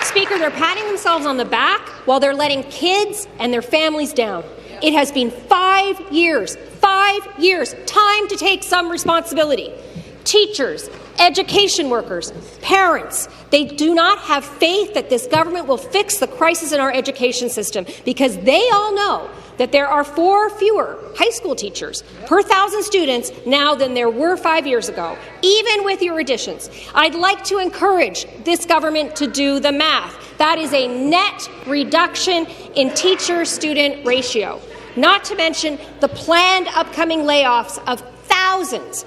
Speaker, they're patting themselves on the back while they're letting kids and their families down. It has been 5 years, 5 years, time to take some responsibility. Teachers, education workers, parents, they do not have faith that this government will fix the crisis in our education system because they all know that there are 4 fewer high school teachers per 1,000 students now than there were 5 years ago, even with your additions. I'd like to encourage this government to do the math. That is a net reduction in teacher-student ratio, not to mention the planned upcoming layoffs of thousands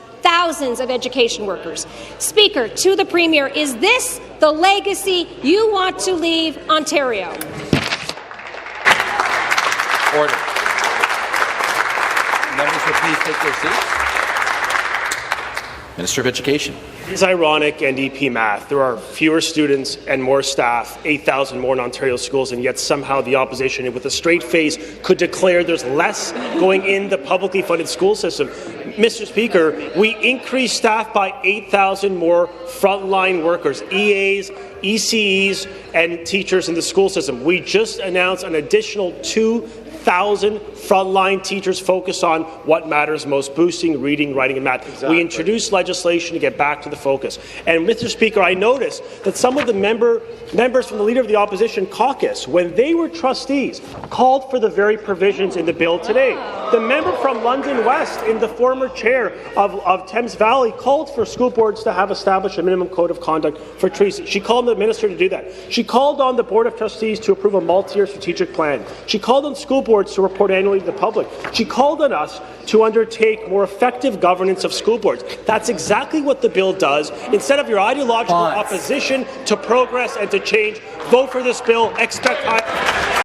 of education workers. Speaker, to the Premier, is this the legacy you want to leave Ontario? Order. Members will please take their seats. Minister of Education. It's ironic NDP math. There are fewer students and more staff, 8,000 more in Ontario schools, and yet somehow the opposition, with a straight face, could declare there's less going in the publicly funded school system. Mr. Speaker, we increased staff by 8,000 more frontline workers, EAs, ECEs, and teachers in the school system. We just announced an additional 2,000 frontline teachers focused on what matters most, boosting reading, writing, and math. Exactly. We introduced legislation to get back to the focus. And, Mr. Speaker, I noticed that some of the members from the Leader of the Opposition caucus, when they were trustees, called for the very provisions in the bill today. The member from London West, in the former chair of Thames Valley, called for school boards to have established a minimum code of conduct for treason. She called on the minister to do that. She called on the Board of Trustees to approve a multi-year strategic plan. She called on school boards to report annually to the public. She called on us to undertake more effective governance of school boards. That's exactly what the bill does. Instead of your ideological opposition to progress and to change, vote for this bill. Expect high.